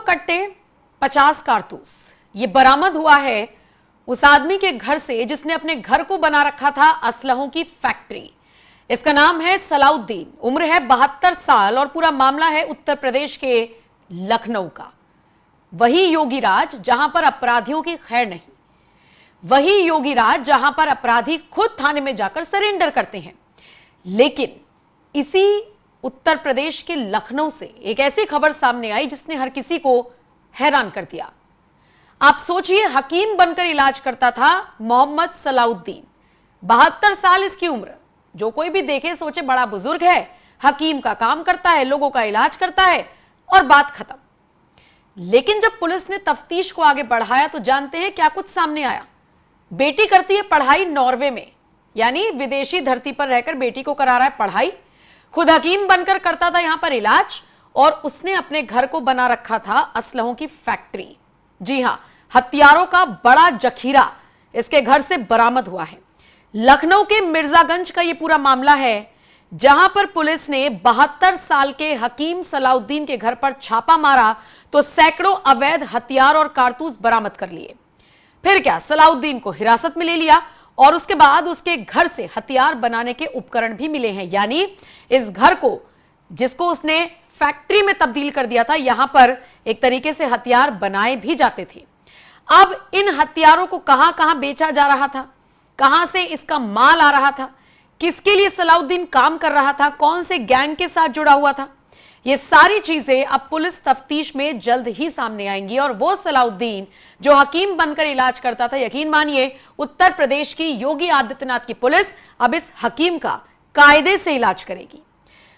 कट्टे 50 कारतूस ये बरामद हुआ है उस आदमी के घर से जिसने अपने घर को बना रखा था असलहों की फैक्ट्री। इसका नाम है सलाउद्दीन, उम्र है 72 साल और पूरा मामला है उत्तर प्रदेश के लखनऊ का। वही योगी राज जहां पर अपराधियों की खैर नहीं, वही योगी राज जहां पर अपराधी खुद थाने में जाकर सरेंडर करते हैं। लेकिन इसी उत्तर प्रदेश के लखनऊ से एक ऐसी खबर सामने आई जिसने हर किसी को हैरान कर दिया। आप सोचिए, हकीम बनकर इलाज करता था मोहम्मद सलाउद्दीन, 72 साल इसकी उम्र। जो कोई भी देखे सोचे बड़ा बुजुर्ग है, हकीम का काम करता है, लोगों का इलाज करता है और बात खत्म। लेकिन जब पुलिस ने तफ्तीश को आगे बढ़ाया तो जानते हैं क्या कुछ सामने आया। बेटी करती है पढ़ाई नॉर्वे में, यानी विदेशी धरती पर रहकर बेटी को करा रहा है पढ़ाई, खुद हकीम बनकर करता था यहां पर इलाज और उसने अपने घर को बना रखा था असलहों की फैक्ट्री। जी हां, हथियारों का बड़ा जखीरा इसके घर से बरामद हुआ है। लखनऊ के मिर्जागंज का यह पूरा मामला है, जहां पर पुलिस ने 72 साल के हकीम सलाउद्दीन के घर पर छापा मारा तो सैकड़ों अवैध हथियार और कारतूस बरामद कर लिए। फिर क्या, सलाउद्दीन को हिरासत में ले लिया और उसके बाद उसके घर से हथियार बनाने के उपकरण भी मिले हैं। यानी इस घर को, जिसको उसने फैक्ट्री में तब्दील कर दिया था, यहां पर एक तरीके से हथियार बनाए भी जाते थे। अब इन हथियारों को कहां कहां बेचा जा रहा था, कहां से इसका माल आ रहा था, किसके लिए सलाउद्दीन काम कर रहा था, कौन से गैंग के साथ जुड़ा हुआ था, ये सारी चीजें अब पुलिस तफ्तीश में जल्द ही सामने आएंगी। और वो सलाउद्दीन जो हकीम बनकर इलाज करता था, यकीन मानिए उत्तर प्रदेश की योगी आदित्यनाथ की पुलिस अब इस हकीम का कायदे से इलाज करेगी।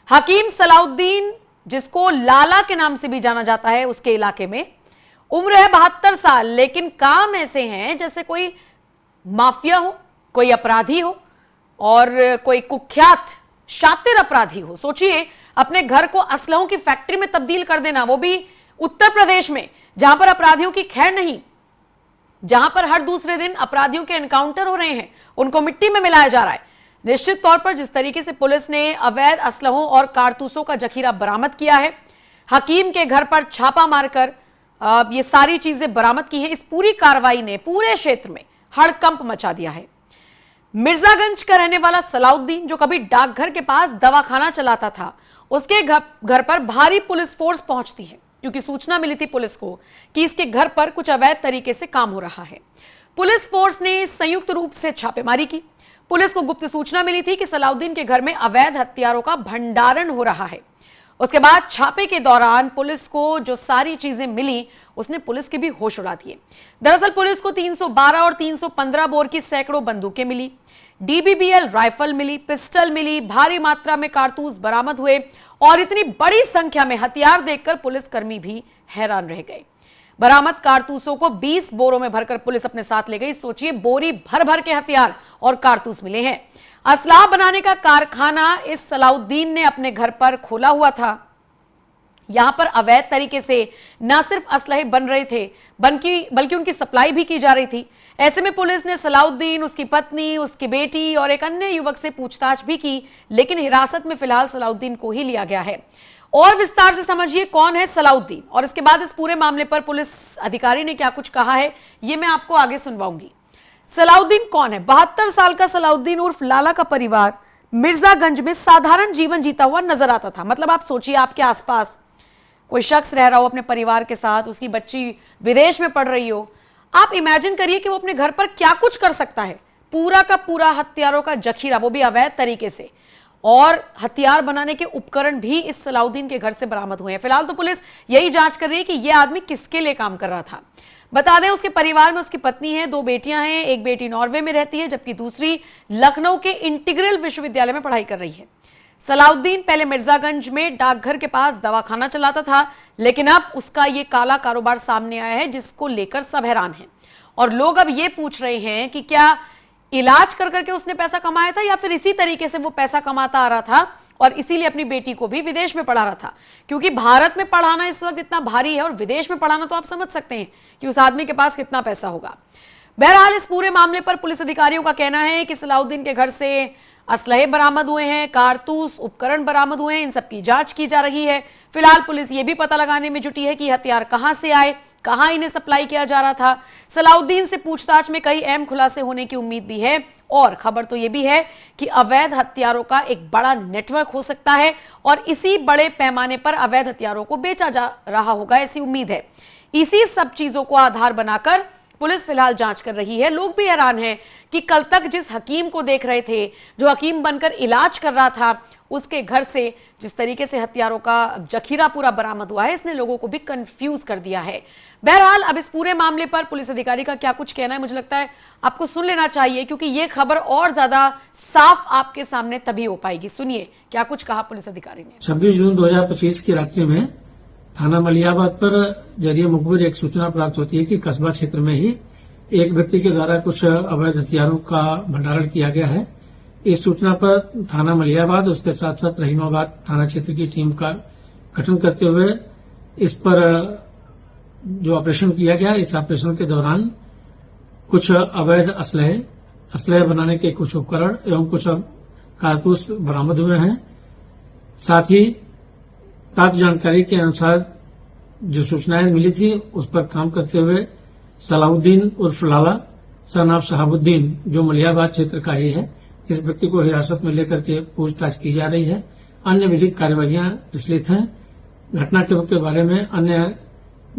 हकीम सलाउद्दीन, जिसको लाला के नाम से भी जाना जाता है उसके इलाके में, उम्र है 72 साल, लेकिन काम ऐसे हैं जैसे कोई माफिया हो, कोई अपराधी हो और कोई कुख्यात शातिर अपराधी हो। सोचिए, अपने घर को असलहों की फैक्ट्री में तब्दील कर देना, वो भी उत्तर प्रदेश में, जहां पर अपराधियों की खैर नहीं, जहां पर हर दूसरे दिन अपराधियों के एनकाउंटर हो रहे हैं, उनको मिट्टी में मिलाया जा रहा है। निश्चित तौर पर जिस तरीके से पुलिस ने अवैध असलहों और कारतूसों का जखीरा बरामद किया है, हकीम के घर पर छापा मारकर ये सारी चीजें बरामद की है, इस पूरी कार्रवाई ने पूरे क्षेत्र में हड़कंप मचा दिया है। मिर्जागंज का रहने वाला सलाउद्दीन, जो कभी डाकघर के पास दवाखाना चलाता था, उसके घर पर भारी पुलिस फोर्स पहुंचती है क्योंकि सूचना मिली थी पुलिस को कि इसके घर पर कुछ अवैध तरीके से काम हो रहा है। पुलिस फोर्स ने संयुक्त रूप से छापेमारी की। पुलिस को गुप्त सूचना मिली थी कि सलाउद्दीन के घर में अवैध हथियारों का भंडारण हो रहा है। उसके बाद छापे के दौरान पुलिस को जो सारी चीजें मिली, उसने पुलिस के भी होश उड़ा दिए। दरअसल पुलिस को 312 और 315 बोर की सैकड़ों बंदूकें मिली, डीबीबीएल राइफल मिली, पिस्टल मिली, भारी मात्रा में कारतूस बरामद हुए और इतनी बड़ी संख्या में हथियार देखकर पुलिसकर्मी भी हैरान रह गए। बरामद कारतूसों को 20 बोरों में भरकर पुलिस अपने साथ ले गई। सोचिए, बोरी भर भर के हथियार और कारतूस मिले हैं। असलाह बनाने का कारखाना इस सलाउद्दीन ने अपने घर पर खोला हुआ था। यहां पर अवैध तरीके से न सिर्फ असलहे बन रहे थे बल्कि उनकी सप्लाई भी की जा रही थी। ऐसे में पुलिस ने सलाउद्दीन, उसकी पत्नी, उसकी बेटी और एक अन्य युवक से पूछताछ भी की, लेकिन हिरासत में फिलहाल सलाउद्दीन को ही लिया गया है। और विस्तार से समझिए कौन है सलाउद्दीन और इसके बाद इस पूरे मामले पर पुलिस अधिकारी ने क्या कुछ कहा है, ये मैं आपको आगे सुनवाऊंगी। सलाउद्दीन कौन है? 72 साल का सलाउद्दीन उर्फ लाला का परिवार मिर्जागंज में साधारण जीवन जीता हुआ नजर आता था। मतलब आप सोचिए, आपके आसपास कोई शख्स रह रहा हो अपने परिवार के साथ, उसकी बच्ची विदेश में पढ़ रही हो, आप इमेजिन करिए कि वो अपने घर पर क्या कुछ कर सकता है। पूरा का पूरा हथियारों का जखीरा, वो भी अवैध तरीके से, और हथियार बनाने के उपकरण भी इस सलाउद्दीन के घर से बरामद हुए हैं। फिलहाल तो पुलिस यही जांच कर रही है कि यह आदमी किसके लिए काम कर रहा था। बता दें, उसके परिवार में उसकी पत्नी है, 2 बेटियां हैं, एक बेटी नॉर्वे में रहती है जबकि दूसरी लखनऊ के इंटीग्रल विश्वविद्यालय में पढ़ाई कर रही है। सलाउद्दीन पहले मिर्जागंज में डाकघर के पास दवाखाना चलाता था, लेकिन अब उसका ये काला कारोबार सामने आया है जिसको लेकर सब हैरान हैं। और लोग अब ये पूछ रहे हैं कि क्या इलाज कर करके उसने पैसा कमाया था या फिर इसी तरीके से वो पैसा कमाता आ रहा था और इसीलिए अपनी बेटी को भी विदेश में पढ़ा रहा था। क्योंकि भारत में पढ़ाना इस वक्त इतना भारी है और विदेश में पढ़ाना, तो आप समझ सकते हैं कि उस आदमी के पास कितना पैसा होगा। बहरहाल इस पूरे मामले पर पुलिस अधिकारियों का कहना है कि सलाउद्दीन के घर से असलहे बरामद हुए हैं, कारतूस, उपकरण बरामद हुए हैं। इन सब की जांच की जा रही है। फिलहाल पुलिस ये भी पता लगाने में जुटी है कि हथियार कहां से आए, कहां इन्हें सप्लाई किया जा रहा था। सलाउद्दीन से पूछताछ में कई अहम खुलासे होने की उम्मीद भी है और खबर तो यह भी है कि अवैध हथियारों का एक बड़ा नेटवर्क हो सकता है और इसी बड़े पैमाने पर अवैध हथियारों को बेचा जा रहा होगा, ऐसी उम्मीद है। इसी सब चीजों को आधार बनाकर पुलिस फिलहाल जांच कर रही है। लोग भी हैरान हैं कि कल तक जिस हकीम को देख रहे थे, जो हकीम बनकर इलाज कर रहा था, उसके घर से जिस तरीके से हथियारों का जखीरा पूरा बरामद हुआ है, इसने लोगों को भी कंफ्यूज कर दिया है। बहरहाल अब इस पूरे मामले पर पुलिस अधिकारी का क्या कुछ कहना है, मुझे लगता है आपको सुन लेना चाहिए, क्योंकि यह खबर और ज्यादा साफ आपके सामने तभी हो पाएगी। सुनिए क्या कुछ कहा पुलिस अधिकारी ने। 26 जून 2025 की रात्रि में थाना मलियाबाद पर जरिए मुखबिर एक सूचना प्राप्त होती है कि कस्बा क्षेत्र में ही एक व्यक्ति के द्वारा कुछ अवैध हथियारों का भंडारण किया गया है। इस सूचना पर थाना मलियाबाद, उसके साथ साथ रहीमाबाद थाना क्षेत्र की टीम का गठन करते हुए इस पर जो ऑपरेशन किया गया, इस ऑपरेशन के दौरान कुछ अवैध असलहे बनाने के कुछ उपकरण एवं कुछ कारतूस बरामद हुए हैं। साथ ही प्राप्त जानकारी के अनुसार जो सूचनाएं मिली थी, उस पर काम करते हुए सलाउद्दीन उर्फ लाला सन ऑफ शहाबुद्दीन, जो मलियाबाद क्षेत्र का ही है, इस व्यक्ति को हिरासत में लेकर के पूछताछ की जा रही है। अन्य विधिक कार्यवाहियां प्रचलित हैं। घटना के बारे में अन्य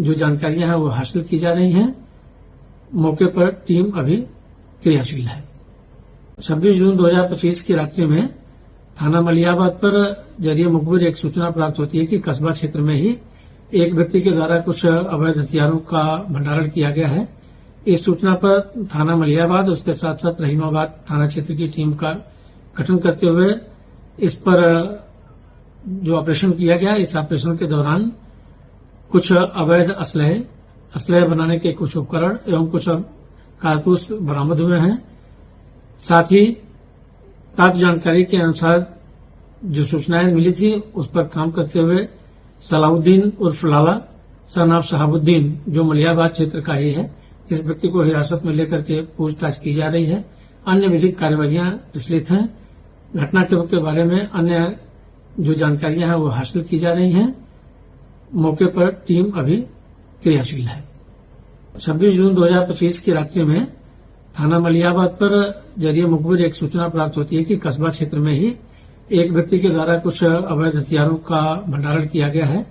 जो जानकारियां हैं वो हासिल की जा रही हैं। मौके पर टीम अभी क्रियाशील है। 26 जून 2025 की रात्रि में थाना मलियाबाद पर जरिए मुखबिर एक सूचना प्राप्त होती है कि कस्बा क्षेत्र में ही एक व्यक्ति के द्वारा कुछ अवैध हथियारों का भंडारण किया गया है। इस सूचना पर थाना मलियाबाद, उसके साथ साथ रहीमाबाद थाना क्षेत्र की टीम का गठन करते हुए इस पर जो ऑपरेशन किया गया, इस ऑपरेशन के दौरान कुछ अवैध असलहे बनाने के कुछ उपकरण एवं कुछ कारतूस बरामद हुए हैं। साथ ही प्राप्त जानकारी के अनुसार जो सूचनाएं मिली थी, उस पर काम करते हुए सलाउद्दीन उर्फ लाला सन ऑफ शहाबुद्दीन, जो मलियाबाद क्षेत्र का ही है, इस व्यक्ति को हिरासत में लेकर के पूछताछ की जा रही है। अन्य विधिक कार्यवाहियां प्रचलित हैं। घटना के बारे में अन्य जो जानकारियां हैं वो हासिल की जा रही हैं। मौके पर टीम अभी क्रियाशील है। 26 जून 2025 की रात्रि में थाना मलियाबाद पर जरिए मुखबिर एक सूचना प्राप्त होती है कि कस्बा क्षेत्र में ही एक व्यक्ति के द्वारा कुछ अवैध हथियारों का भंडारण किया गया है।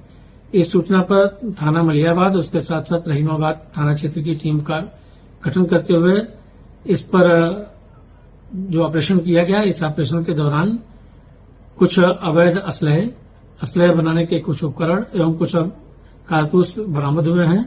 इस सूचना पर थाना मलियाबाद, उसके साथ साथ रहीमाबाद थाना क्षेत्र की टीम का गठन करते हुए इस पर जो ऑपरेशन किया गया, इस ऑपरेशन के दौरान कुछ अवैध असलहे बनाने के कुछ उपकरण एवं कुछ कारतूस बरामद हुए हैं।